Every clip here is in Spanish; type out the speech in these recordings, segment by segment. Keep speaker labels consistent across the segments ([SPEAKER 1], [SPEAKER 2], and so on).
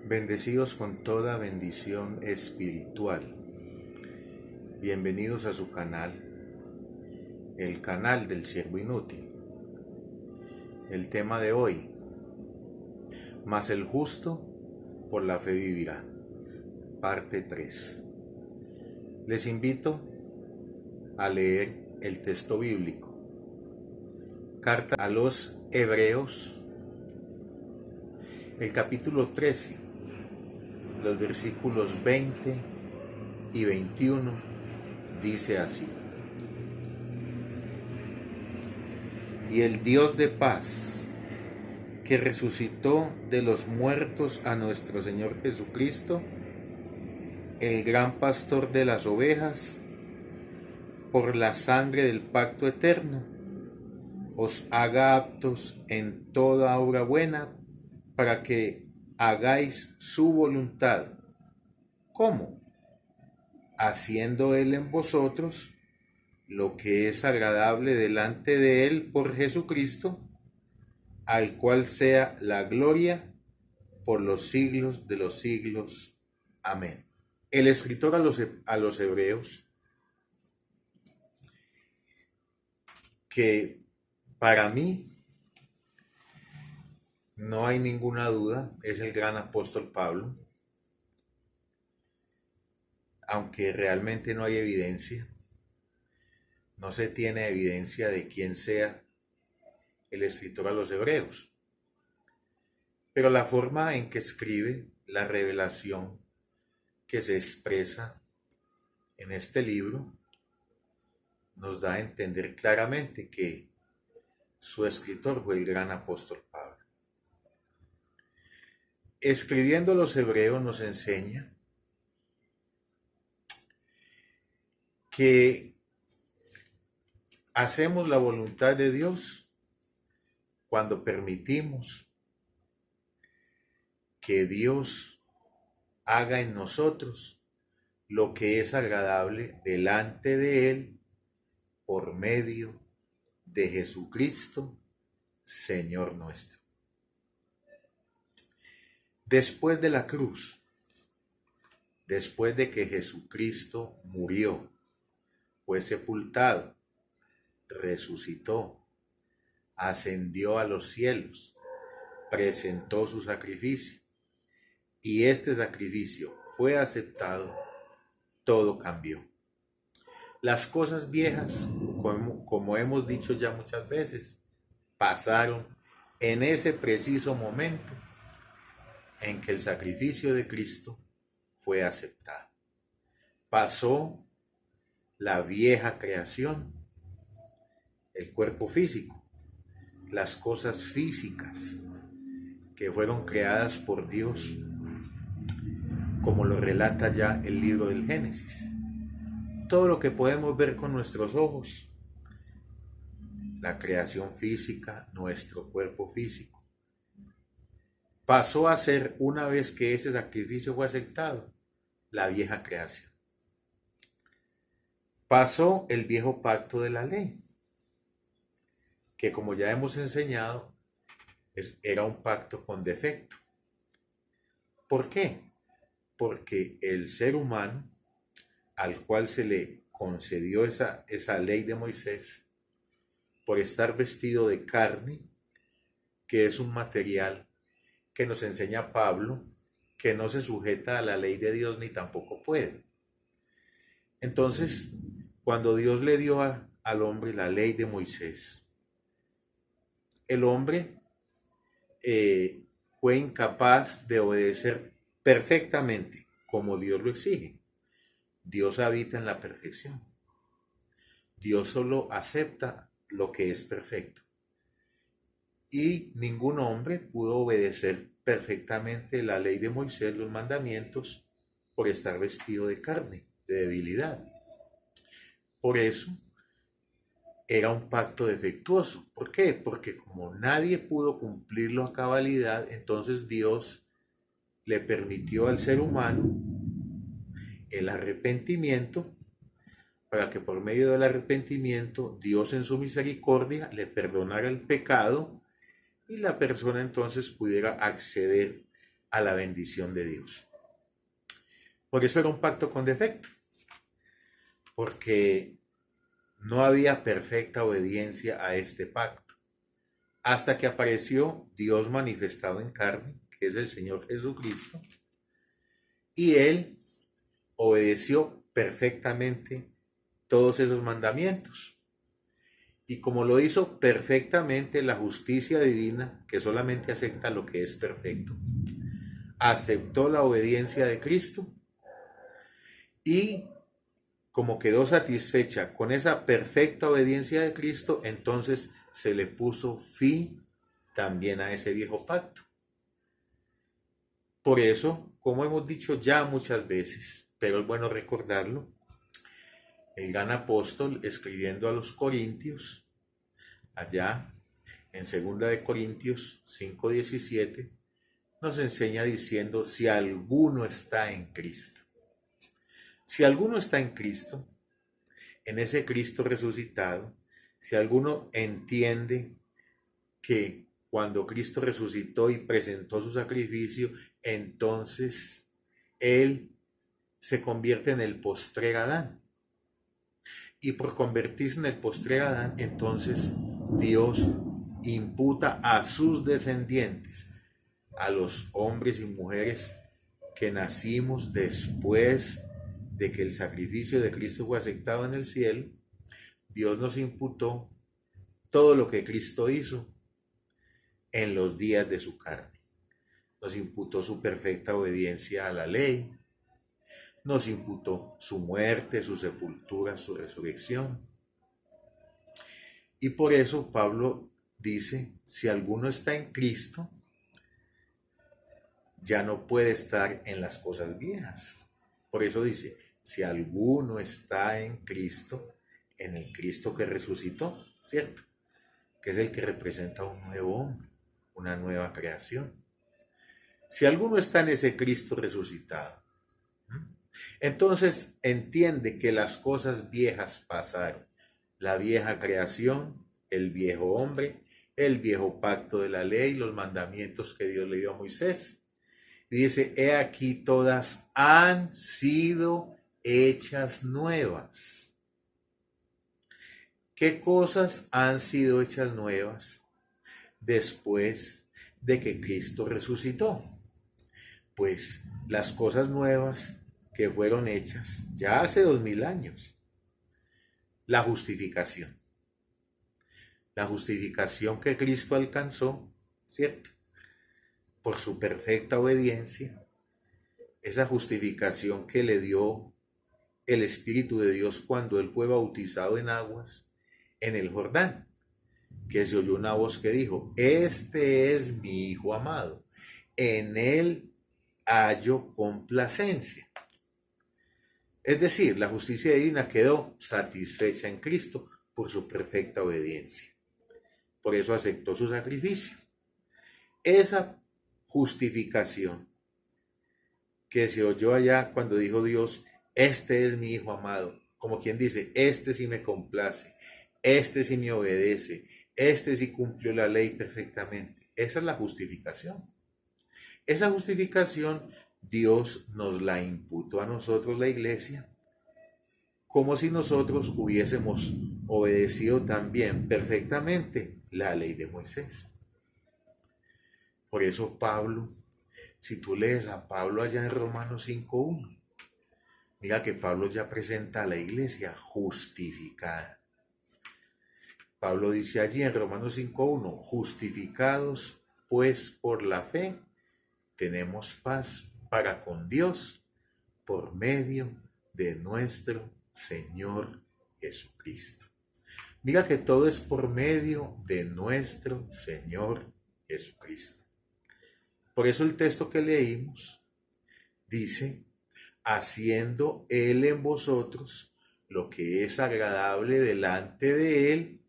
[SPEAKER 1] Bendecidos con toda bendición espiritual. Bienvenidos a su canal, el canal del siervo inútil. El tema de hoy: mas el justo por la fe vivirá. Parte 3. Les invito a leer el texto bíblico. Carta a los Hebreos, el capítulo 13. Los versículos 20 y 21 dice así: y el Dios de paz, que resucitó de los muertos a nuestro Señor Jesucristo, el gran pastor de las ovejas, por la sangre del pacto eterno, os haga aptos en toda obra buena, para que hagáis su voluntad. ¿Cómo? Haciendo Él en vosotros lo que es agradable delante de Él por Jesucristo, al cual sea la gloria por los siglos de los siglos. Amén. El escritor a los Hebreos, que para mí no hay ninguna duda, es el gran apóstol Pablo, aunque realmente no hay evidencia, no se tiene evidencia de quién sea el escritor a los Hebreos. Pero la forma en que escribe, la revelación que se expresa en este libro, nos da a entender claramente que su escritor fue el gran apóstol Pablo. Escribiendo a los Hebreos nos enseña que hacemos la voluntad de Dios cuando permitimos que Dios haga en nosotros lo que es agradable delante de Él por medio de Jesucristo, Señor nuestro. Después de la cruz, después de que Jesucristo murió, fue sepultado, resucitó, ascendió a los cielos, presentó su sacrificio, y este sacrificio fue aceptado, todo cambió. Las cosas viejas, como hemos dicho ya muchas veces, pasaron en ese preciso momento en que el sacrificio de Cristo fue aceptado. Pasó la vieja creación, el cuerpo físico, las cosas físicas que fueron creadas por Dios, como lo relata ya el libro del Génesis. Todo lo que podemos ver con nuestros ojos, la creación física, nuestro cuerpo físico, pasó a ser, una vez que ese sacrificio fue aceptado, la vieja creación. Pasó el viejo pacto de la ley, que como ya hemos enseñado, era un pacto con defecto. ¿Por qué? Porque el ser humano, al cual se le concedió esa ley de Moisés, por estar vestido de carne, que es un material que nos enseña Pablo, que no se sujeta a la ley de Dios ni tampoco puede. Entonces, cuando Dios le dio al hombre la ley de Moisés, el hombre fue incapaz de obedecer perfectamente como Dios lo exige. Dios habita en la perfección. Dios solo acepta lo que es perfecto. Y ningún hombre pudo obedecer perfectamente la ley de Moisés, los mandamientos, por estar vestido de carne, de debilidad. Por eso era un pacto defectuoso. ¿Por qué? Porque como nadie pudo cumplirlo a cabalidad, entonces Dios le permitió al ser humano el arrepentimiento, para que por medio del arrepentimiento Dios en su misericordia le perdonara el pecado y la persona entonces pudiera acceder a la bendición de Dios. Por eso era un pacto con defecto, porque no había perfecta obediencia a este pacto, hasta que apareció Dios manifestado en carne, que es el Señor Jesucristo, y Él obedeció perfectamente todos esos mandamientos. Y como lo hizo perfectamente, la justicia divina, que solamente acepta lo que es perfecto, aceptó la obediencia de Cristo, y como quedó satisfecha con esa perfecta obediencia de Cristo, entonces se le puso fin también a ese viejo pacto. Por eso, como hemos dicho ya muchas veces, pero es bueno recordarlo, el gran apóstol, escribiendo a los Corintios, allá en 2 Corintios 5:17, nos enseña diciendo: si alguno está en Cristo. Si alguno está en Cristo, en ese Cristo resucitado, si alguno entiende que cuando Cristo resucitó y presentó su sacrificio, entonces Él se convierte en el postrer Adán. Y por convertirse en el postrer Adán, entonces Dios imputa a sus descendientes, a los hombres y mujeres que nacimos después de que el sacrificio de Cristo fue aceptado en el cielo, Dios nos imputó todo lo que Cristo hizo en los días de su carne. Nos imputó su perfecta obediencia a la ley, nos imputó su muerte, su sepultura, su resurrección. Y por eso Pablo dice: si alguno está en Cristo, ya no puede estar en las cosas viejas. Por eso dice: si alguno está en Cristo, en el Cristo que resucitó, ¿cierto? Que es el que representa un nuevo hombre, una nueva creación. Si alguno está en ese Cristo resucitado, entonces entiende que las cosas viejas pasaron. La vieja creación, el viejo hombre, el viejo pacto de la ley, los mandamientos que Dios le dio a Moisés. Y dice: he aquí todas han sido hechas nuevas. ¿Qué cosas han sido hechas nuevas después de que Cristo resucitó? Pues las cosas nuevas que fueron hechas ya hace 2000 años. La justificación. La justificación que Cristo alcanzó, ¿cierto? Por su perfecta obediencia. Esa justificación que le dio el Espíritu de Dios cuando Él fue bautizado en aguas en el Jordán. Que se oyó una voz que dijo: este es mi Hijo amado, en Él hallo complacencia. Es decir, la justicia divina quedó satisfecha en Cristo por su perfecta obediencia. Por eso aceptó su sacrificio. Esa justificación que se oyó allá cuando dijo Dios: este es mi Hijo amado, como quien dice: este sí me complace, este sí me obedece, este sí cumplió la ley perfectamente. Esa es la justificación. Esa justificación Dios nos la imputó a nosotros, la iglesia, como si nosotros hubiésemos obedecido también perfectamente la ley de Moisés. Por eso Pablo, si tú lees a Pablo allá en Romanos 5:1, mira que Pablo ya presenta a la iglesia justificada. Pablo dice allí en Romanos 5:1: justificados pues por la fe, tenemos paz para con Dios por medio de nuestro Señor Jesucristo. Mira que todo es por medio de nuestro Señor Jesucristo. Por eso el texto que leímos dice: haciendo Él en vosotros lo que es agradable delante de Él,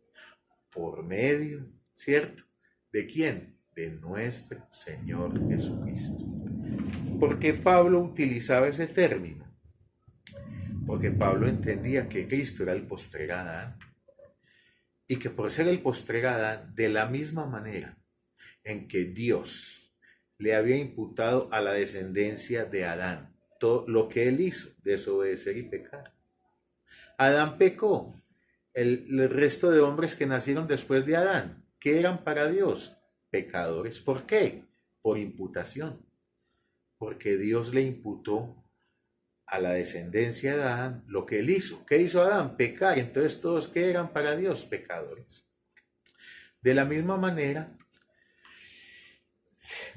[SPEAKER 1] por medio, ¿cierto? ¿De quién? De nuestro Señor Jesucristo. ¿Por qué Pablo utilizaba ese término? Porque Pablo entendía que Cristo era el postrer Adán, y que por ser el postrer Adán, de la misma manera en que Dios le había imputado a la descendencia de Adán todo lo que él hizo, desobedecer y pecar. Adán pecó. El resto de hombres que nacieron después de Adán, ¿qué eran para Dios? Pecadores. ¿Por qué? Por imputación. Porque Dios le imputó a la descendencia de Adán lo que él hizo. ¿Qué hizo Adán? Pecar. Entonces todos, ¿qué eran para Dios? Pecadores. De la misma manera,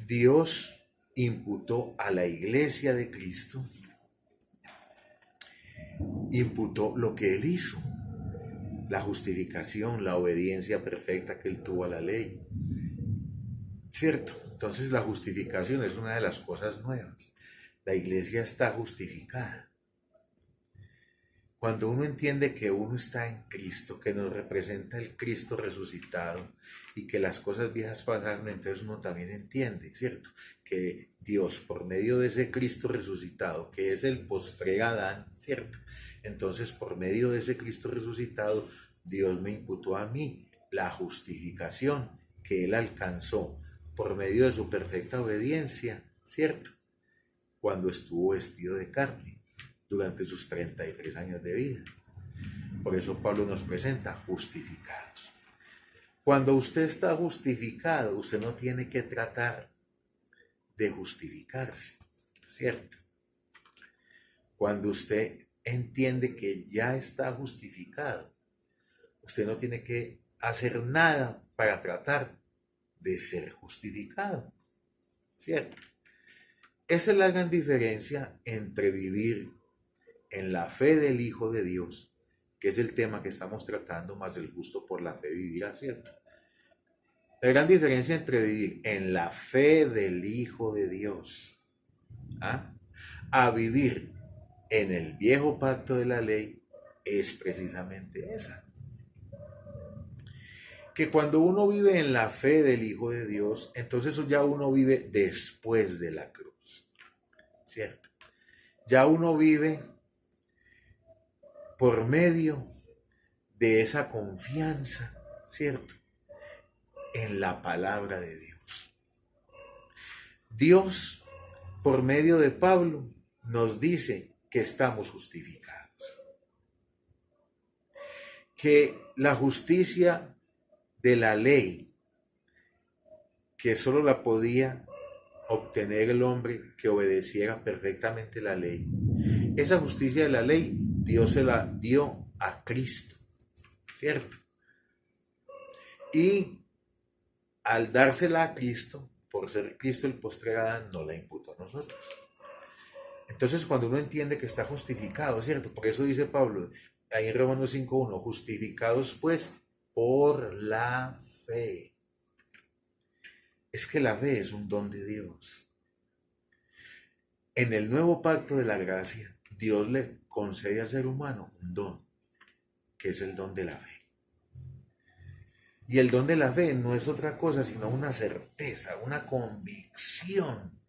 [SPEAKER 1] Dios imputó a la iglesia de Cristo, imputó lo que él hizo, la justificación, la obediencia perfecta que él tuvo a la ley. ¿Cierto? Entonces la justificación es una de las cosas nuevas. La iglesia está justificada. Cuando uno entiende que uno está en Cristo, que nos representa el Cristo resucitado y que las cosas viejas pasaron, entonces uno también entiende, ¿cierto? Que Dios, por medio de ese Cristo resucitado, que es el postrer Adán, ¿cierto? Entonces, por medio de ese Cristo resucitado, Dios me imputó a mí la justificación que Él alcanzó por medio de su perfecta obediencia, ¿cierto? Cuando estuvo vestido de carne durante sus 33 años de vida. Por eso Pablo nos presenta justificados. Cuando usted está justificado, usted no tiene que tratar de justificarse, ¿cierto? Cuando usted entiende que ya está justificado, usted no tiene que hacer nada para tratar de ser justificado, ¿cierto? Esa es la gran diferencia entre vivir en la fe del Hijo de Dios, que es el tema que estamos tratando, más el justo por la fe vivirá, ¿cierto? La gran diferencia entre vivir en la fe del Hijo de Dios, ¿ah?, a vivir en el viejo pacto de la ley es precisamente esa. Que cuando uno vive en la fe del Hijo de Dios, entonces ya uno vive después de la cruz, ¿cierto? Ya uno vive por medio de esa confianza, ¿cierto?, en la palabra de Dios. Dios, por medio de Pablo, nos dice que estamos justificados. Que la justicia de la ley, que solo la podía obtener el hombre que obedeciera perfectamente la ley, esa justicia de la ley Dios se la dio a Cristo, ¿cierto? Y al dársela a Cristo, por ser Cristo el postrer Adán, no la imputó a nosotros. Entonces cuando uno entiende que está justificado, ¿cierto? Por eso dice Pablo, ahí en Romanos 5:1, justificados pues por la fe. Es que la fe es un don de Dios. En el nuevo pacto de la gracia, Dios le concede al ser humano un don, que es el don de la fe. Y el don de la fe no es otra cosa sino una certeza, una convicción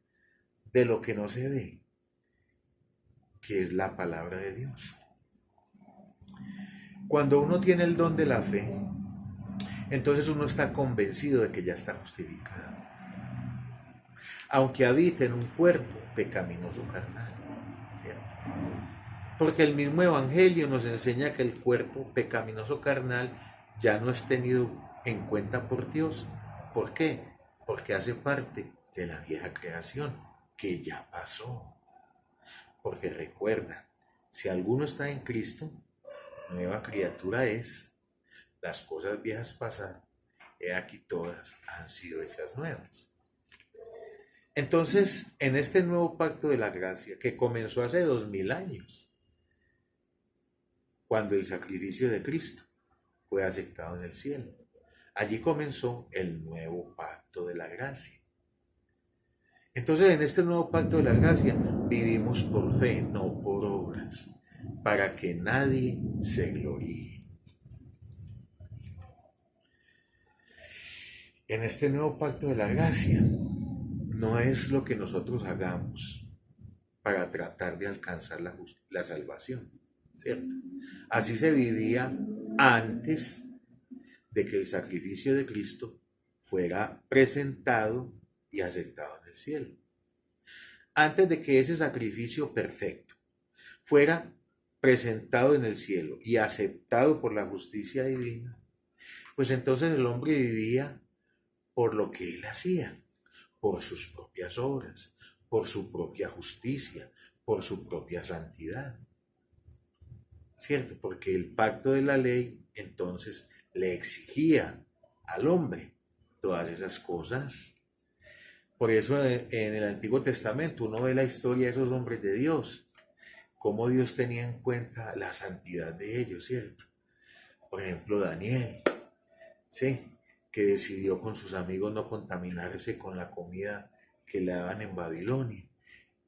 [SPEAKER 1] de lo que no se ve, que es la palabra de Dios. Cuando uno tiene el don de la fe, entonces uno está convencido de que ya está justificado. Aunque habite en un cuerpo pecaminoso carnal, ¿cierto? Porque el mismo Evangelio nos enseña que el cuerpo pecaminoso carnal ya no es tenido en cuenta por Dios. ¿Por qué? Porque hace parte de la vieja creación que ya pasó. Porque recuerda, si alguno está en Cristo, nueva criatura es. Las cosas viejas pasaron, he aquí todas han sido hechas nuevas. Entonces, en este nuevo pacto de la gracia, que comenzó hace 2000 años, cuando el sacrificio de Cristo fue aceptado en el cielo, allí comenzó el nuevo pacto de la gracia. Entonces, en este nuevo pacto de la gracia, vivimos por fe, no por obras, para que nadie se gloríe. En este nuevo pacto de la gracia, no es lo que nosotros hagamos para tratar de alcanzar la salvación, ¿cierto? Así se vivía antes de que el sacrificio de Cristo fuera presentado y aceptado en el cielo. Antes de que ese sacrificio perfecto fuera presentado en el cielo y aceptado por la justicia divina, pues entonces el hombre vivía por lo que él hacía, por sus propias obras, por su propia justicia, por su propia santidad. ¿Cierto? Porque el pacto de la ley entonces le exigía al hombre todas esas cosas. Por eso en el Antiguo Testamento uno ve la historia de esos hombres de Dios, cómo Dios tenía en cuenta la santidad de ellos, ¿cierto? Por ejemplo, Daniel, ¿sí? Que decidió con sus amigos no contaminarse con la comida que le daban en Babilonia.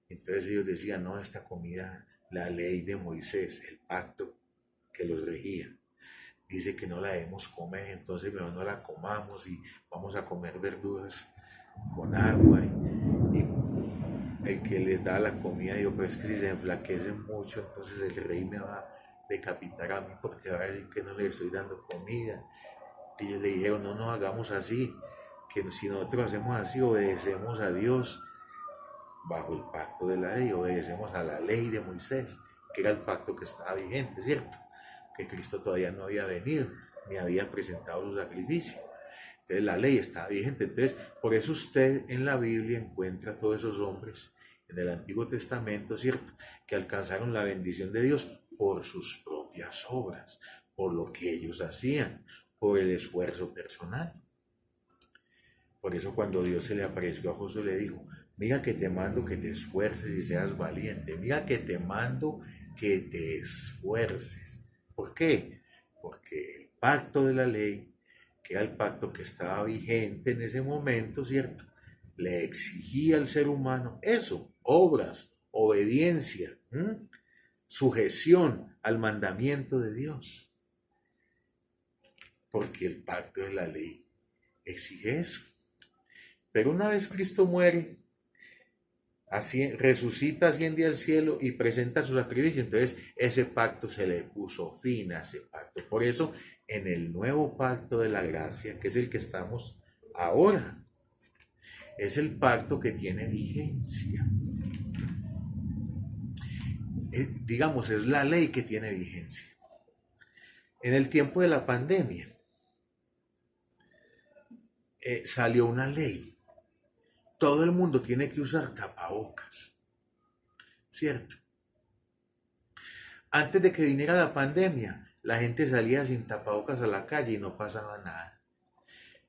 [SPEAKER 1] Entonces ellos decían, no, esta comida, la ley de Moisés, el pacto que los regía, dice que no la debemos comer, entonces mejor no la comamos y vamos a comer verduras con agua. Y el que les da la comida dijo, pero es que si se enflaquecen mucho, entonces el rey me va a decapitar a mí porque va a decir que no le estoy dando comida. Y ellos le dijeron, no nos hagamos así, que si nosotros hacemos así, obedecemos a Dios bajo el pacto de la ley, obedecemos a la ley de Moisés, que era el pacto que estaba vigente, ¿cierto? Que Cristo todavía no había venido, ni había presentado su sacrificio. Entonces la ley estaba vigente. Entonces, por eso usted en la Biblia encuentra a todos esos hombres en el Antiguo Testamento, ¿cierto? Que alcanzaron la bendición de Dios por sus propias obras, por lo que ellos hacían, por el esfuerzo personal. Por eso cuando Dios se le apareció a Josué le dijo, mira que te mando que te esfuerces y seas valiente, mira que te mando que te esfuerces. ¿Por qué? Porque el pacto de la ley, que era el pacto que estaba vigente en ese momento, ¿cierto? Le exigía al ser humano eso, obras, obediencia, sujeción al mandamiento de Dios. Porque el pacto de la ley exige eso. Pero una vez Cristo muere, resucita, asciende al cielo y presenta su sacrificio, entonces ese pacto se le puso fin a ese pacto. Por eso en el nuevo pacto de la gracia, que es el que estamos ahora, es el pacto que tiene vigencia. Digamos, es la ley que tiene vigencia. En el tiempo de la pandemia salió una ley. Todo el mundo tiene que usar tapabocas, ¿cierto? Antes de que viniera la pandemia, la gente salía sin tapabocas a la calle y no pasaba nada.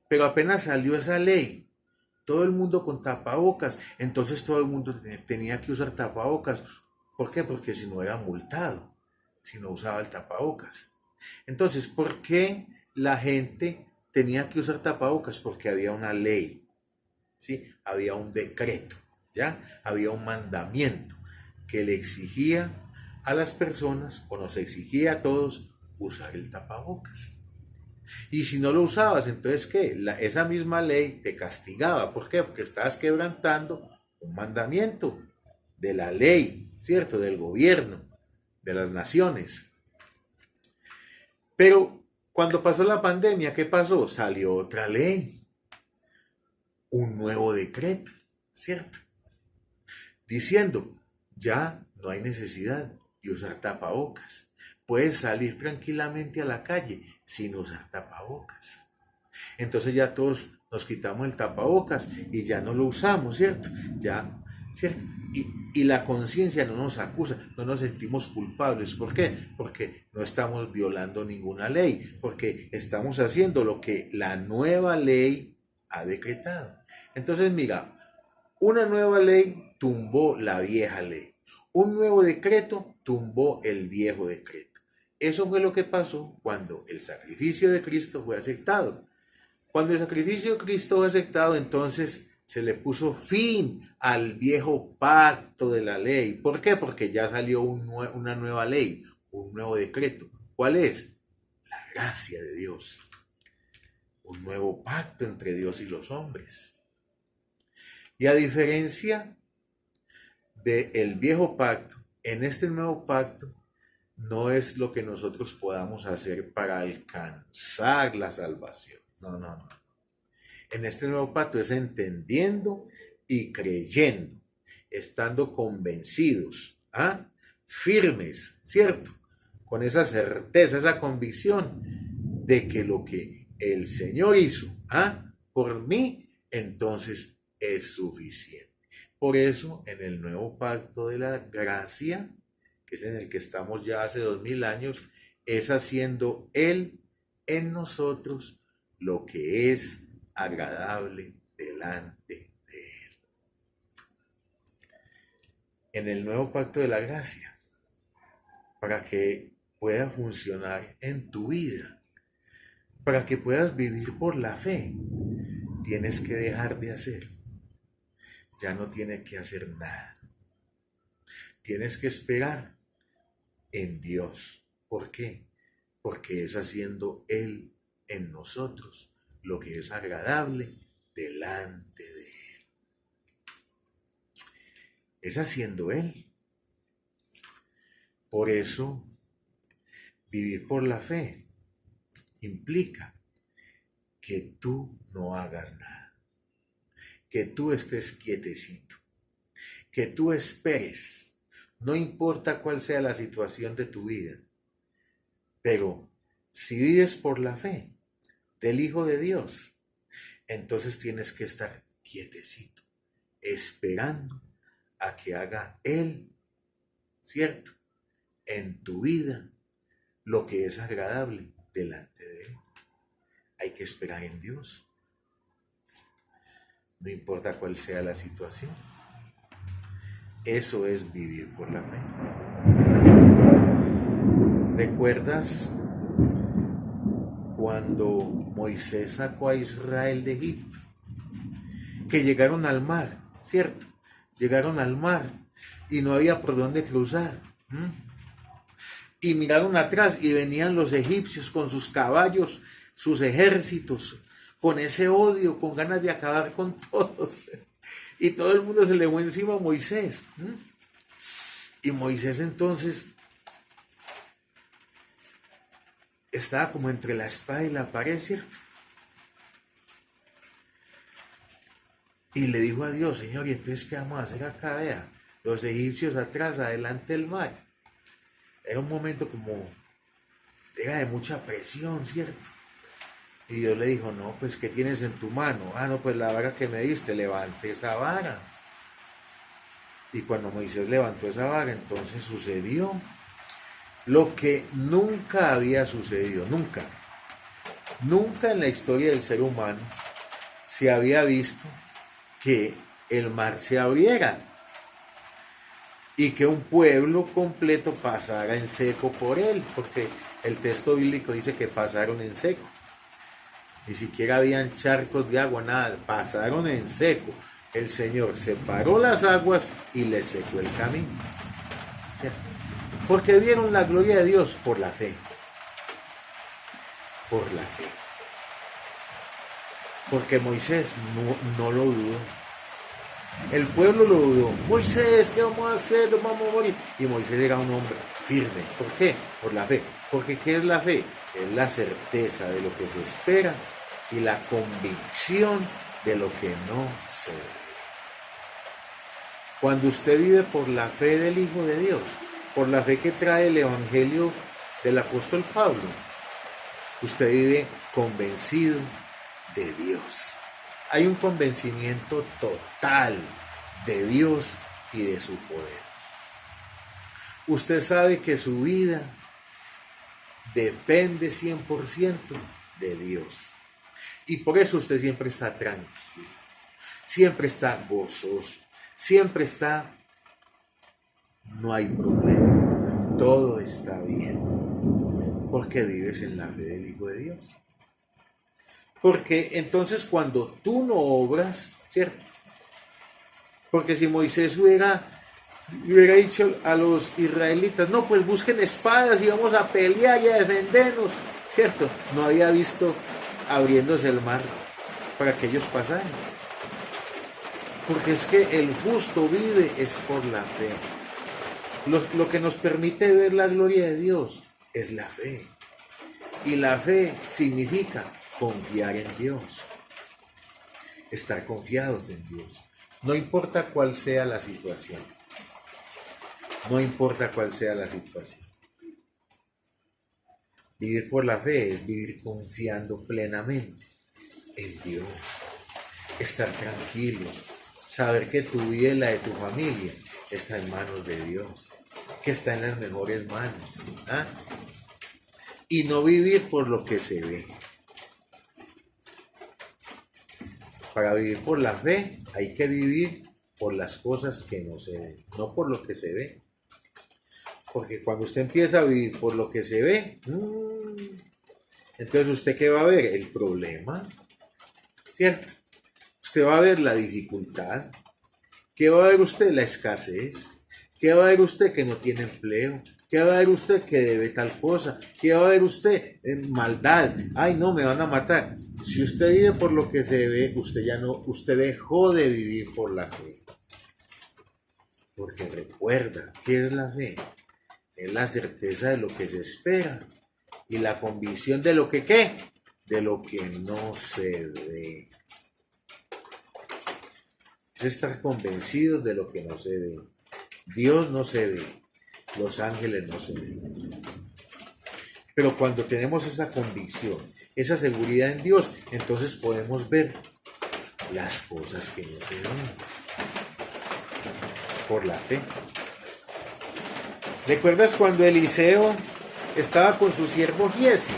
[SPEAKER 1] Pero apenas salió esa ley, todo el mundo con tapabocas, entonces todo el mundo tenía que usar tapabocas. ¿Por qué? Porque si no era multado, si no usaba el tapabocas. Entonces, ¿por qué la gente tenía que usar tapabocas? Porque había una ley. ¿Sí? Había un decreto, ¿ya? Había un mandamiento que le exigía a las personas, o nos exigía a todos, usar el tapabocas. Y si no lo usabas, entonces ¿qué? Esa misma ley te castigaba. ¿Por qué? Porque estabas quebrantando un mandamiento de la ley, ¿cierto? Del gobierno, de las naciones. Pero cuando pasó la pandemia, ¿qué pasó? Salió otra ley. Un nuevo decreto, ¿cierto? Diciendo, ya no hay necesidad de usar tapabocas. Puedes salir tranquilamente a la calle sin usar tapabocas. Entonces ya todos nos quitamos el tapabocas y ya no lo usamos, ¿cierto? Ya, ¿cierto? Y la conciencia no nos acusa, no nos sentimos culpables. ¿Por qué? Porque no estamos violando ninguna ley, porque estamos haciendo lo que la nueva ley ha decretado. Entonces, mira, una nueva ley tumbó la vieja ley. Un nuevo decreto tumbó el viejo decreto. Eso fue lo que pasó cuando el sacrificio de Cristo fue aceptado. Cuando el sacrificio de Cristo fue aceptado, entonces se le puso fin al viejo pacto de la ley. ¿Por qué? Porque ya salió una nueva ley, un nuevo decreto. ¿Cuál es? La gracia de Dios. Un nuevo pacto entre Dios y los hombres. Y a diferencia del viejo pacto, en este nuevo pacto no es lo que nosotros podamos hacer para alcanzar la salvación. No. En este nuevo pacto es entendiendo y creyendo, estando convencidos, firmes, ¿cierto? Con esa certeza, esa convicción de que lo que el Señor hizo por mí, entonces es suficiente. Por eso, en el nuevo pacto de la gracia, que es en el que estamos ya hace 2000 años, es haciendo Él en nosotros lo que es agradable delante de Él. En el nuevo pacto de la gracia, para que pueda funcionar en tu vida, para que puedas vivir por la fe, tienes que dejar de hacer. Ya no tienes que hacer nada. Tienes que esperar en Dios. ¿Por qué? Porque es haciendo Él en nosotros lo que es agradable delante de Él. Es haciendo Él. Por eso, vivir por la fe implica que tú no hagas nada, que tú estés quietecito, que tú esperes, no importa cuál sea la situación de tu vida, pero si vives por la fe del Hijo de Dios, entonces tienes que estar quietecito, esperando a que haga Él, ¿cierto?, en tu vida lo que es agradable delante de Él. Hay que esperar en Dios, no importa cuál sea la situación. Eso es vivir por la fe. ¿Recuerdas cuando Moisés sacó a Israel de Egipto? Que llegaron al mar, ¿cierto? Llegaron al mar y no había por dónde cruzar. Y miraron atrás y venían los egipcios con sus caballos, sus ejércitos, con ese odio, con ganas de acabar con todos. Y todo el mundo se le fue encima a Moisés. Y Moisés entonces estaba como entre la espada y la pared, ¿cierto? Y le dijo a Dios: Señor, ¿y entonces qué vamos a hacer acá? Vea, los egipcios atrás, adelante el mar. Era un momento era de mucha presión, ¿cierto? Y Dios le dijo: no, pues ¿qué tienes en tu mano? No, pues la vara que me diste, levante esa vara. Y cuando Moisés levantó esa vara, entonces sucedió lo que nunca había sucedido, nunca en la historia del ser humano se había visto que el mar se abriera y que un pueblo completo pasara en seco por él, porque el texto bíblico dice que pasaron en seco. Ni siquiera habían charcos de agua, nada, pasaron en seco. El Señor separó las aguas y les secó el camino. ¿Cierto? Porque vieron la gloria de Dios por la fe. Por la fe. Porque Moisés no lo dudó. El pueblo lo dudó. Moisés, ¿qué vamos a hacer? Nos vamos a morir. Y Moisés era un hombre firme. ¿Por qué? Por la fe. Porque ¿qué es la fe? Es la certeza de lo que se espera y la convicción de lo que no se ve. Cuando usted vive por la fe del Hijo de Dios, por la fe que trae el Evangelio del apóstol Pablo, usted vive convencido de Dios. Hay un convencimiento total de Dios y de su poder. Usted sabe que su vida depende 100% de Dios. Y por eso usted siempre está tranquilo, siempre está gozoso, siempre está, no hay problema, todo está bien, porque vives en la fe del Hijo de Dios. Porque entonces cuando tú no obras, ¿cierto? Porque si Moisés hubiera dicho a los israelitas: no, pues busquen espadas y vamos a pelear y a defendernos, ¿cierto? No había visto abriéndose el mar para que ellos pasaran. Porque es que el justo vive es por la fe. Lo que nos permite ver la gloria de Dios es la fe. Y la fe significa confiar en Dios. Estar confiados en Dios. No importa cuál sea la situación. No importa cuál sea la situación. Vivir por la fe es vivir confiando plenamente en Dios. Estar tranquilos. Saber que tu vida y la de tu familia está en manos de Dios. Que está en las mejores manos. ¿Ah? Y no vivir por lo que se ve. Para vivir por la fe hay que vivir por las cosas que no se ven, no por lo que se ve. Porque cuando usted empieza a vivir por lo que se ve, entonces usted ¿qué va a ver? El problema, ¿cierto? Usted va a ver la dificultad. ¿Qué va a ver usted? La escasez. ¿Qué va a ver usted? Que no tiene empleo. ¿Qué va a ver usted? Que debe tal cosa. ¿Qué va a ver usted? Maldad. Ay, no, me van a matar. Si usted vive por lo que se ve, usted dejó de vivir por la fe. Porque recuerda, ¿qué es la fe? Es la certeza de lo que se espera y la convicción de lo que ¿qué? De lo que no se ve. Es estar convencidos de lo que no se ve. Dios no se ve, los ángeles no se ven. Pero cuando tenemos esa convicción, esa seguridad en Dios, entonces podemos ver las cosas que no se ven por la fe. ¿Recuerdas cuando Eliseo estaba con su siervo Giesi?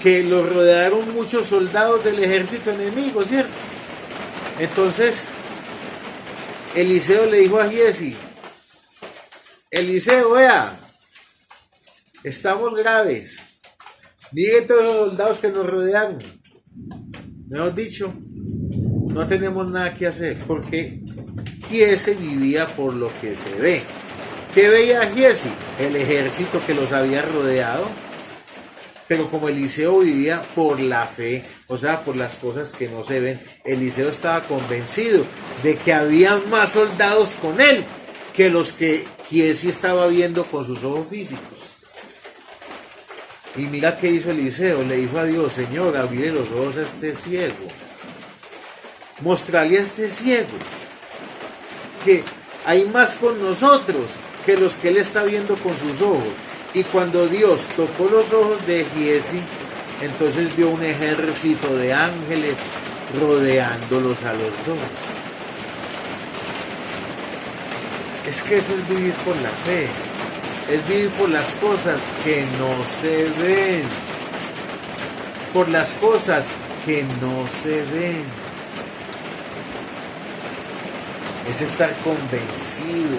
[SPEAKER 1] Que lo rodearon muchos soldados del ejército enemigo, ¿cierto? Entonces, Eliseo le dijo a Giesi: Eliseo, vea, estamos graves. Mire todos los soldados que nos rodearon. Mejor dicho, no tenemos nada que hacer, porque Giesi vivía por lo que se ve. ¿Qué veía Giesi? El ejército que los había rodeado. Pero como Eliseo vivía por la fe, o sea, por las cosas que no se ven, Eliseo estaba convencido de que había más soldados con él que los que Giesi estaba viendo con sus ojos físicos. Y mira qué hizo Eliseo, le dijo a Dios: Señor, abrirle los ojos a este ciego. Mostrarle a este ciego que hay más con nosotros que los que él está viendo con sus ojos. Y cuando Dios tocó los ojos de Giesi, entonces vio un ejército de ángeles rodeándolos a los dos. Es que eso es vivir por la fe. Es vivir por las cosas que no se ven. Por las cosas que no se ven. Es estar convencido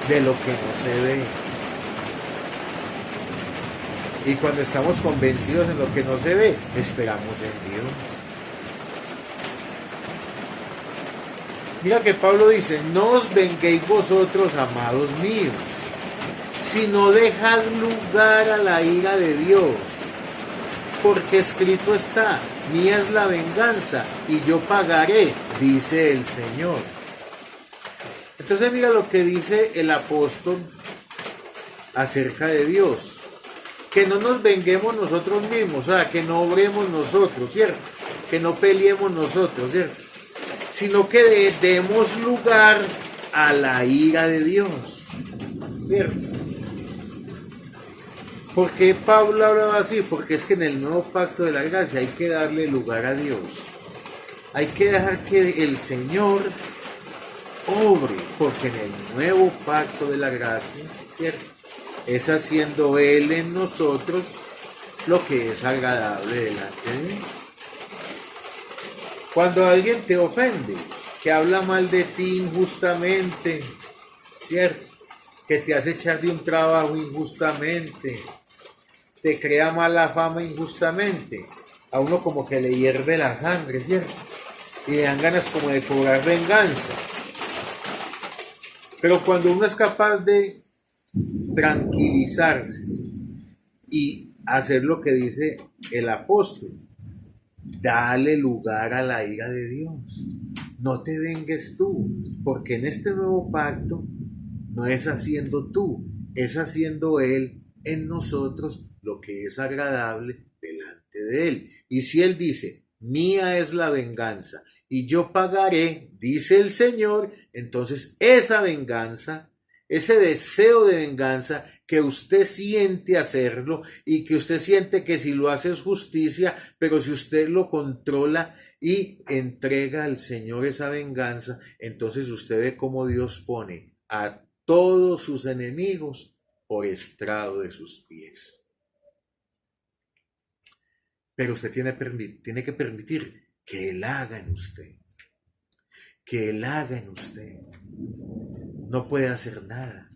[SPEAKER 1] de lo que no se ve. Y cuando estamos convencidos en lo que no se ve, esperamos en Dios. Mira que Pablo dice: no os venguéis vosotros, amados míos, sino dejad lugar a la ira de Dios. Porque escrito está: mía es la venganza, y yo pagaré, dice el Señor. Entonces mira lo que dice el apóstol acerca de Dios. Que no nos venguemos nosotros mismos, o sea, que no obremos nosotros, ¿cierto? Que no peleemos nosotros, ¿cierto? Sino que demos lugar a la ira de Dios, ¿cierto? ¿Por qué Pablo hablaba así? Porque es que en el nuevo pacto de la gracia hay que darle lugar a Dios. Hay que dejar que el Señor obre, porque en el nuevo pacto de la gracia, ¿cierto?, es haciendo Él en nosotros lo que es agradable delante de Él. Cuando alguien te ofende, que habla mal de ti injustamente, ¿cierto?, que te hace echar de un trabajo injustamente, te crea mala fama injustamente, a uno como que le hierve la sangre, ¿cierto?, y le dan ganas como de cobrar venganza. Pero cuando uno es capaz de tranquilizarse y hacer lo que dice el apóstol: dale lugar a la ira de Dios, no te vengues tú, porque en este nuevo pacto no es haciendo tú, es haciendo Él en nosotros lo que es agradable delante de Él. Y si Él dice: mía es la venganza y yo pagaré, dice el Señor. Entonces esa venganza, ese deseo de venganza que usted siente hacerlo y que usted siente que si lo hace es justicia, pero si usted lo controla y entrega al Señor esa venganza, entonces usted ve cómo Dios pone a todos sus enemigos por estrado de sus pies. Pero usted tiene que permitir que Él haga en usted. Que Él haga en usted. No puede hacer nada.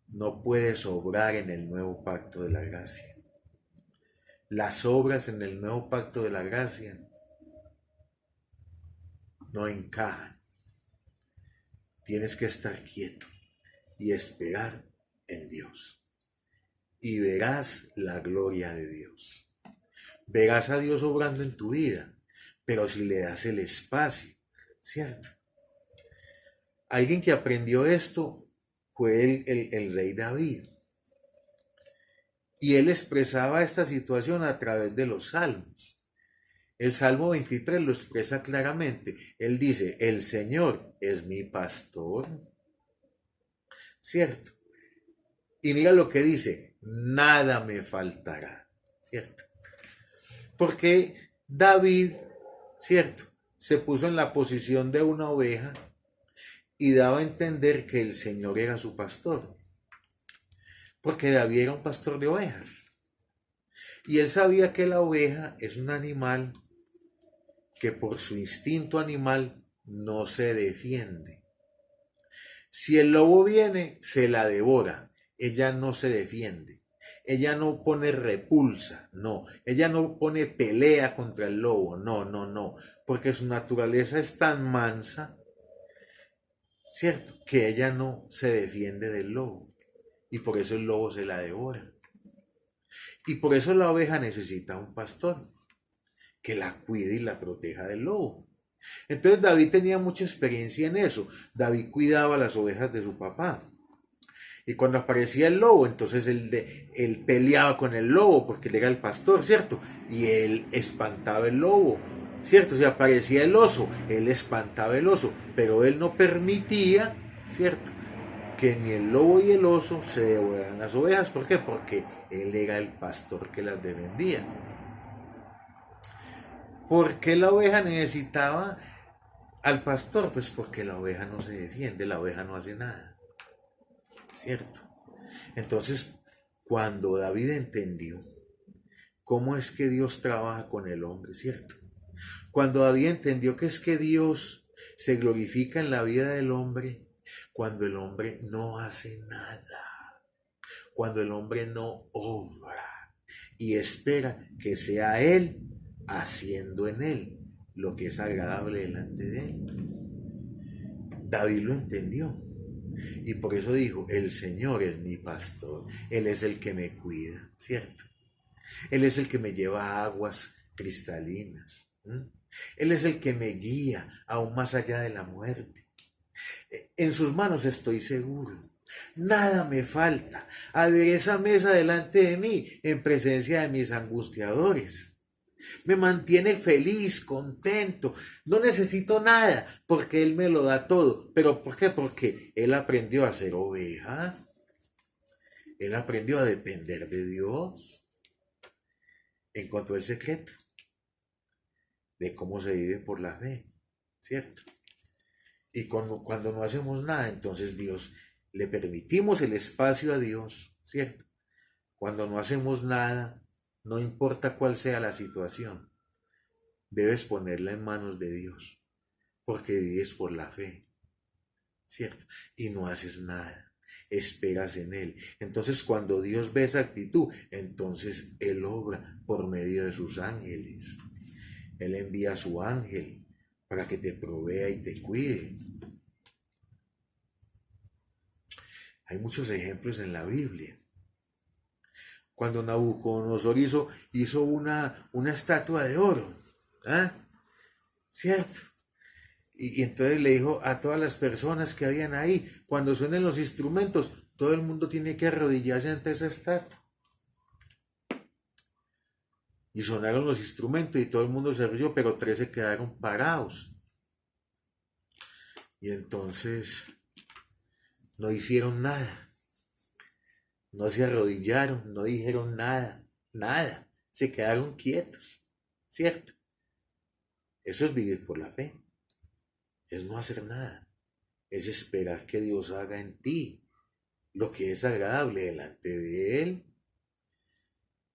[SPEAKER 1] No puede sobrar en el nuevo pacto de la gracia. Las obras en el nuevo pacto de la gracia no encajan. Tienes que estar quieto y esperar en Dios. Y verás la gloria de Dios. Verás a Dios obrando en tu vida, pero si le das el espacio, ¿cierto? Alguien que aprendió esto fue el rey David. Y él expresaba esta situación a través de los salmos. El Salmo 23 lo expresa claramente. Él dice, el Señor es mi pastor. ¿Cierto? Y mira lo que dice, nada me faltará. ¿Cierto? Porque David, ¿cierto?, se puso en la posición de una oveja y daba a entender que el Señor era su pastor. Porque David era un pastor de ovejas. Y él sabía que la oveja es un animal que por su instinto animal no se defiende. Si el lobo viene, se la devora. Ella no se defiende. Ella no pone repulsa, no. Ella no pone pelea contra el lobo, no. Porque su naturaleza es tan mansa, ¿cierto?, que ella no se defiende del lobo. Y por eso el lobo se la devora. Y por eso la oveja necesita un pastor que la cuide y la proteja del lobo. Entonces David tenía mucha experiencia en eso. David cuidaba las ovejas de su papá. Y cuando aparecía el lobo, entonces él peleaba con el lobo porque él era el pastor, ¿cierto? Y él espantaba el lobo, ¿cierto? Si aparecía el oso, él espantaba el oso, pero él no permitía, ¿cierto?, que ni el lobo y el oso se devoraran las ovejas. ¿Por qué? Porque él era el pastor que las defendía. ¿Por qué la oveja necesitaba al pastor? Pues porque la oveja no se defiende, la oveja no hace nada. ¿Cierto? Entonces, cuando David entendió cómo es que Dios trabaja con el hombre, ¿cierto? Cuando David entendió que es que Dios se glorifica en la vida del hombre cuando el hombre no hace nada, cuando el hombre no obra y espera que sea Él haciendo en él lo que es agradable delante de Él. David lo entendió. Y por eso dijo, el Señor es mi pastor, Él es el que me cuida, ¿cierto? Él es el que me lleva a aguas cristalinas. Él es el que me guía aún más allá de la muerte. En sus manos estoy seguro. Nada me falta. Adereza mesa delante de mí en presencia de mis angustiadores. Me mantiene feliz, contento. No necesito nada porque Él me lo da todo. ¿Pero por qué? Porque Él aprendió a ser oveja. Él aprendió a depender de Dios. Encontró el secreto de cómo se vive por la fe, ¿cierto? Y cuando no hacemos nada, entonces Dios, le permitimos el espacio a Dios, ¿cierto? Cuando no hacemos nada, no importa cuál sea la situación, debes ponerla en manos de Dios, porque vives por la fe, ¿cierto? Y no haces nada, esperas en Él. Entonces cuando Dios ve esa actitud, entonces Él obra por medio de sus ángeles. Él envía a su ángel para que te provea y te cuide. Hay muchos ejemplos en la Biblia. Cuando Nabucodonosor hizo una estatua de oro, ¿cierto? Y entonces le dijo a todas las personas que habían ahí, cuando suenen los instrumentos, todo el mundo tiene que arrodillarse ante esa estatua. Y sonaron los instrumentos y todo el mundo se rió, pero 3 se quedaron parados. Y entonces no hicieron nada. No se arrodillaron, no dijeron nada, nada. Se quedaron quietos, ¿cierto? Eso es vivir por la fe. Es no hacer nada. Es esperar que Dios haga en ti lo que es agradable delante de Él.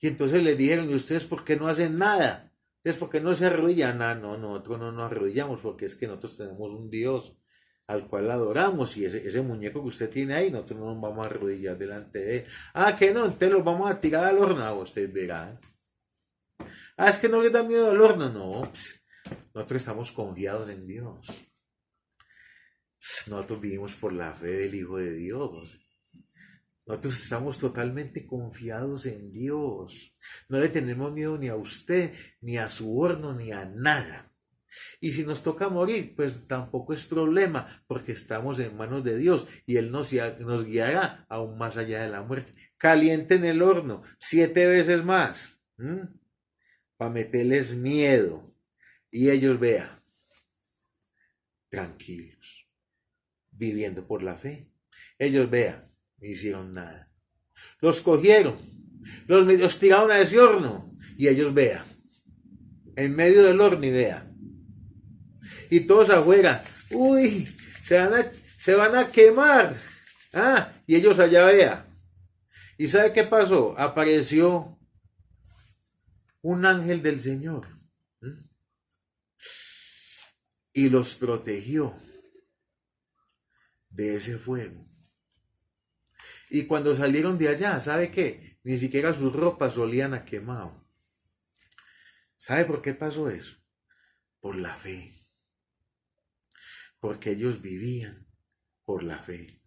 [SPEAKER 1] Y entonces le dijeron, ¿y ustedes por qué no hacen nada? ¿Ustedes por qué no se arrodillan? Ah, no, nosotros no nos arrodillamos porque es que nosotros tenemos un Dios al cual adoramos, y ese muñeco que usted tiene ahí, nosotros no nos vamos a arrodillar delante de él. Ah, que no, entonces los vamos a tirar al horno. Ah, ustedes verán. Ah, es que no les da miedo al horno. No, pues, nosotros estamos confiados en Dios. Nosotros vivimos por la fe del Hijo de Dios. Nosotros estamos totalmente confiados en Dios. No le tenemos miedo ni a usted, ni a su horno, ni a nada. Y si nos toca morir, pues tampoco es problema, porque estamos en manos de Dios y Él nos guiará aún más allá de la muerte. Caliente en el horno 7 veces más, para meterles miedo y ellos vean, tranquilos, viviendo por la fe. Ellos vean, no hicieron nada. Los cogieron, los tiraron a ese horno y ellos vean, en medio del horno y vean. Y todos afuera, uy, se van a quemar. Ah, y ellos allá vean. ¿Y sabe qué pasó? Apareció un ángel del Señor y los protegió de ese fuego. Y cuando salieron de allá, ¿sabe qué? Ni siquiera sus ropas olían a quemado. ¿Sabe por qué pasó eso? Por la fe. Porque ellos vivían por la fe.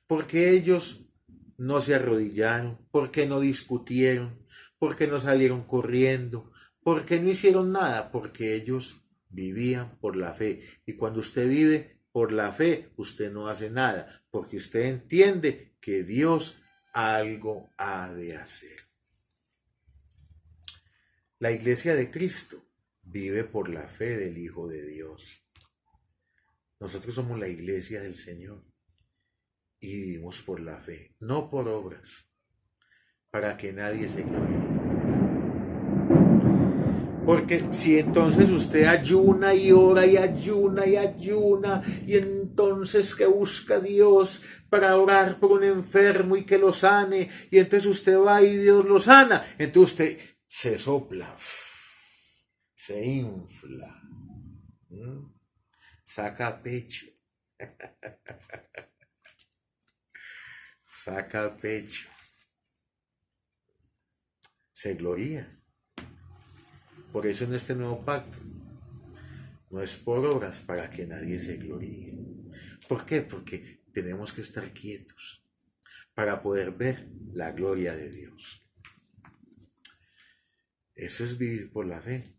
[SPEAKER 1] Porque ellos no se arrodillaron, porque no discutieron, porque no salieron corriendo, porque no hicieron nada, porque ellos vivían por la fe. Y cuando usted vive por la fe, usted no hace nada, porque usted entiende que Dios algo ha de hacer. La Iglesia de Cristo vive por la fe del Hijo de Dios. Nosotros somos la Iglesia del Señor y vivimos por la fe, no por obras, para que nadie se gloríe. Porque si entonces usted ayuna y ora y ayuna y ayuna, y entonces que busca a Dios para orar por un enfermo y que lo sane, y entonces usted va y Dios lo sana, entonces usted se sopla, se infla, saca pecho, saca pecho, se gloría. Por eso en este nuevo pacto no es por obras para que nadie se gloríe. ¿Por qué? Porque tenemos que estar quietos para poder ver la gloria de Dios. Eso es vivir por la fe.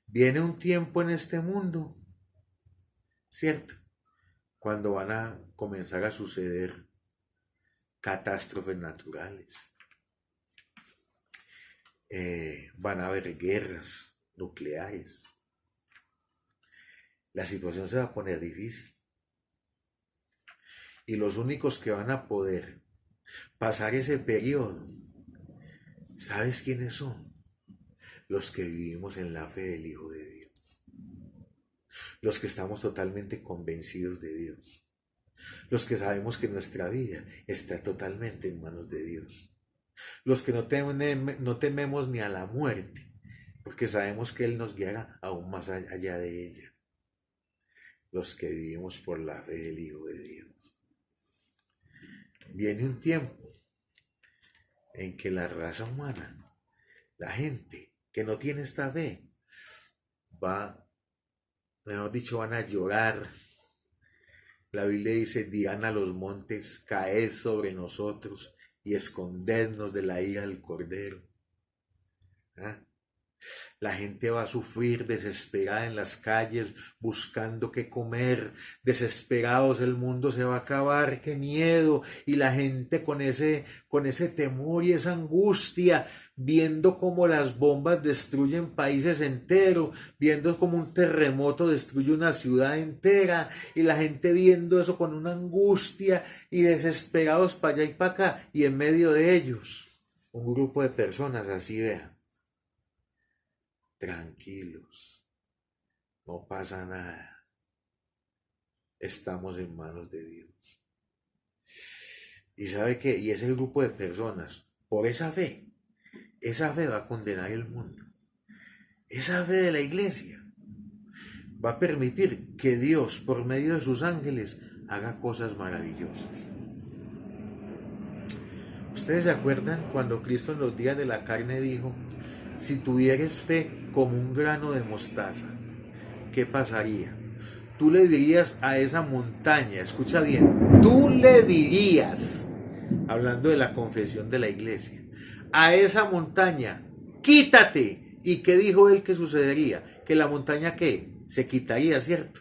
[SPEAKER 1] Viene un tiempo en este mundo, ¿cierto?, cuando van a comenzar a suceder catástrofes naturales. Van a haber guerras nucleares. La situación se va a poner difícil. Y los únicos que van a poder pasar ese periodo, ¿sabes quiénes son? Los que vivimos en la fe del Hijo de Dios. Los que estamos totalmente convencidos de Dios. Los que sabemos que nuestra vida está totalmente en manos de Dios. Los que no tememos ni a la muerte, porque sabemos que Él nos guiará aún más allá de ella. Los que vivimos por la fe del Hijo de Dios. Viene un tiempo en que la raza humana, la gente que no tiene esta fe, mejor dicho, van a llorar. La Biblia dice, dirán a los montes, caed sobre nosotros y escondernos de la ira del Cordero. La gente va a sufrir desesperada en las calles, buscando qué comer, desesperados, el mundo se va a acabar, qué miedo, y la gente con ese temor y esa angustia, viendo cómo las bombas destruyen países enteros, viendo cómo un terremoto destruye una ciudad entera, y la gente viendo eso con una angustia y desesperados para allá y para acá, y en medio de ellos, un grupo de personas así, vean, tranquilos, no pasa nada, estamos en manos de Dios. Y sabe qué, y ese grupo de personas, por esa fe va a condenar el mundo. Esa fe de la iglesia va a permitir que Dios, por medio de sus ángeles, haga cosas maravillosas. ¿Ustedes se acuerdan cuando Cristo en los días de la carne dijo, si tuvieres fe como un grano de mostaza, ¿qué pasaría? Tú le dirías a esa montaña, escucha bien, tú le dirías, hablando de la confesión de la iglesia, a esa montaña, quítate. ¿Y qué dijo él que sucedería? Que la montaña, ¿qué? Se quitaría, ¿cierto?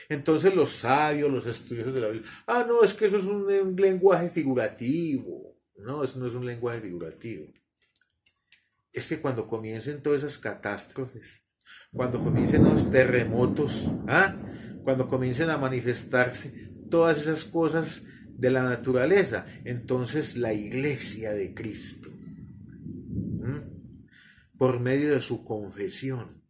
[SPEAKER 1] Entonces los sabios, los estudiosos de la Biblia, no, es que eso es un lenguaje figurativo. No, eso no es un lenguaje figurativo. Es que cuando comiencen todas esas catástrofes, cuando comiencen los terremotos, cuando comiencen a manifestarse todas esas cosas de la naturaleza, entonces la iglesia de Cristo, por medio de su confesión,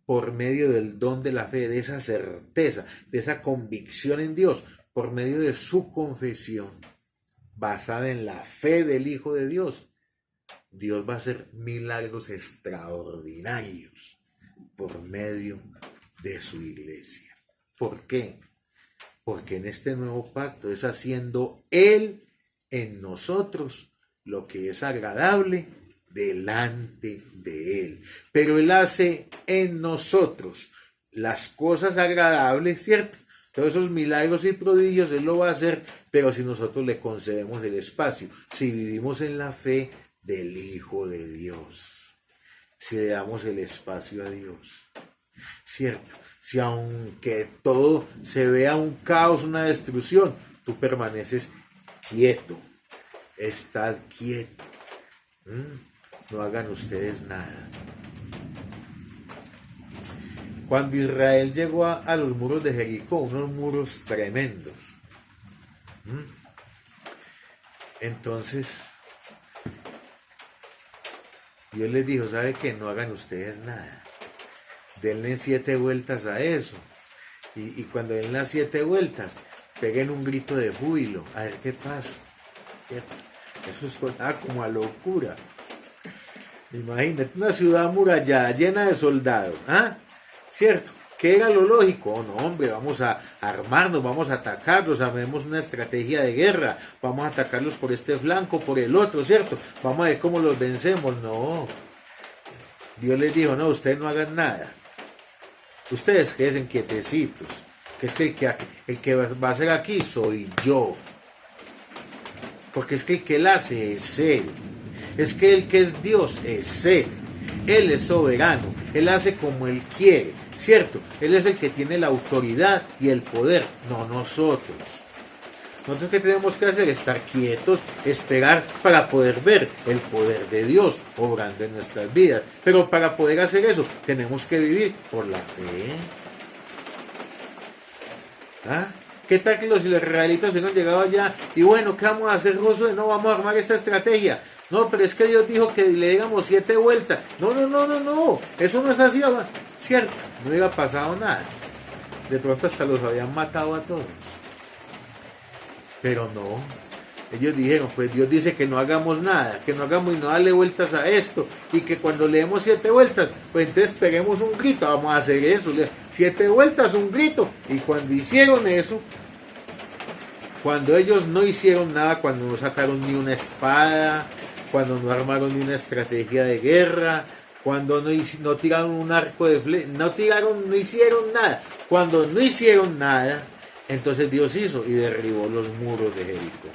[SPEAKER 1] por medio del don de la fe, de esa certeza, de esa convicción en Dios, por medio de su confesión, basada en la fe del Hijo de Dios, Dios va a hacer milagros extraordinarios por medio de su iglesia. ¿Por qué? Porque en este nuevo pacto es haciendo Él en nosotros lo que es agradable delante de Él. Pero Él hace en nosotros las cosas agradables, ¿cierto? Todos esos milagros y prodigios Él lo va a hacer, pero si nosotros le concedemos el espacio, si vivimos en la fe del Hijo de Dios, si le damos el espacio a Dios, ¿cierto? Si aunque todo se vea un caos, una destrucción, tú permaneces quieto, estad quieto, no hagan ustedes nada. Cuando Israel llegó a los muros de Jericó, unos muros tremendos, entonces Dios les dijo, ¿sabe qué? No hagan ustedes nada. Denle 7 vueltas a eso. Y cuando den las 7 vueltas, peguen un grito de júbilo. A ver qué pasa. ¿Cierto? Eso suena como a locura. Imagínate una ciudad amurallada, llena de soldados. ¿Cierto? ¿Qué era lo lógico? No, hombre, vamos a armarnos, vamos a atacarlos, sabemos una estrategia de guerra, vamos a atacarlos por este flanco, por el otro, ¿cierto? Vamos a ver cómo los vencemos. No. Dios les dijo, no, ustedes no hagan nada. Ustedes quédense quietecitos, que es que el que va a ser aquí soy yo. Porque es que el que él hace es Él. Es que el que es Dios es Él. Él es soberano. Él hace como Él quiere. ¿Cierto? Él es el que tiene la autoridad y el poder, no nosotros. Nosotros ¿qué tenemos que hacer? Estar quietos, esperar para poder ver el poder de Dios obrando en nuestras vidas. Pero para poder hacer eso, tenemos que vivir por la fe. ¿Qué tal que los israelitas hubieran llegado allá? Y bueno, ¿qué vamos a hacer, Josué? No, vamos a armar esta estrategia. No, pero es que Dios dijo que le diéramos 7 vueltas. No. Eso no es así, ¿cierto? No hubiera pasado nada. De pronto hasta los habían matado a todos. Pero no. Ellos dijeron, pues Dios dice que no hagamos nada, que no hagamos y no darle vueltas a esto. Y que cuando le demos 7 vueltas, pues entonces peguemos un grito. Vamos a hacer eso. 7 vueltas, un grito. Y cuando hicieron eso, cuando ellos no hicieron nada, cuando no sacaron ni una espada, cuando no armaron ni una estrategia de guerra, cuando no tiraron un arco de flecha, no hicieron nada. Cuando no hicieron nada, entonces Dios hizo y derribó los muros de Jericó.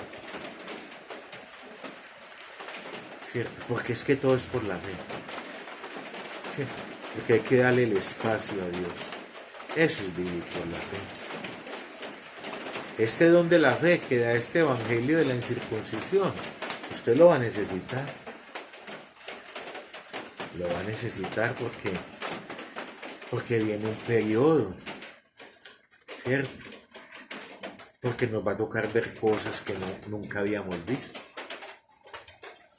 [SPEAKER 1] ¿Cierto? Porque es que todo es por la fe. iglesia, porque hay que darle el espacio a Dios. Eso es vivir por la fe. Este don de la fe que da este evangelio de la incircuncisión, usted lo va a necesitar. Lo va a necesitar porque viene un periodo, ¿cierto? Porque nos va a tocar ver cosas que nunca habíamos visto.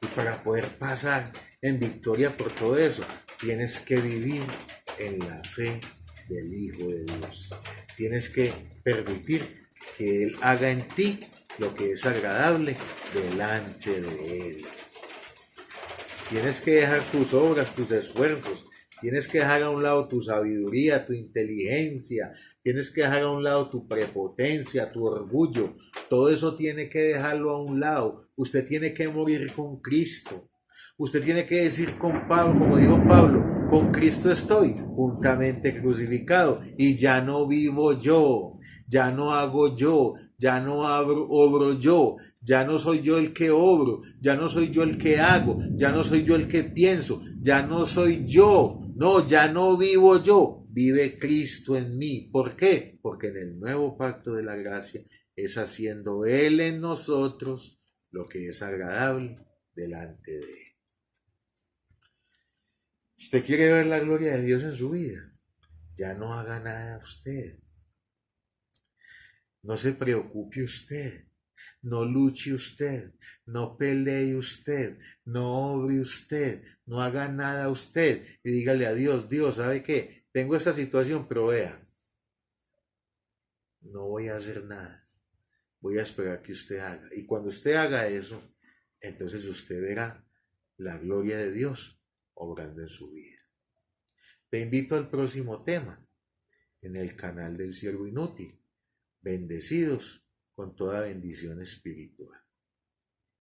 [SPEAKER 1] Y para poder pasar en victoria por todo eso, tienes que vivir en la fe del Hijo de Dios. Tienes que permitir que Él haga en ti lo que es agradable delante de Él. Tienes que dejar tus obras, tus esfuerzos. Tienes que dejar a un lado tu sabiduría, tu inteligencia. Tienes que dejar a un lado tu prepotencia, tu orgullo. Todo eso tiene que dejarlo a un lado. Usted tiene que morir con Cristo. Usted tiene que decir con Pablo, como dijo Pablo, con Cristo estoy juntamente crucificado y ya no vivo yo, ya no hago yo, ya no obro yo, ya no soy yo el que obro, ya no soy yo el que hago, ya no soy yo el que pienso, ya no soy yo, no, ya no vivo yo, vive Cristo en mí. ¿Por qué? Porque en el nuevo pacto de la gracia es haciendo Él en nosotros lo que es agradable delante de Él. ¿Usted quiere ver la gloria de Dios en su vida? Ya no haga nada usted. No se preocupe usted. No luche usted. No pelee usted. No obre usted. No haga nada usted. Y dígale a Dios, Dios, ¿sabe qué? Tengo esta situación, pero vea, no voy a hacer nada. Voy a esperar que usted haga. Y cuando usted haga eso, entonces usted verá la gloria de Dios obrando en su vida. Te invito al próximo tema en el canal del Siervo Inútil. Bendecidos con toda bendición espiritual.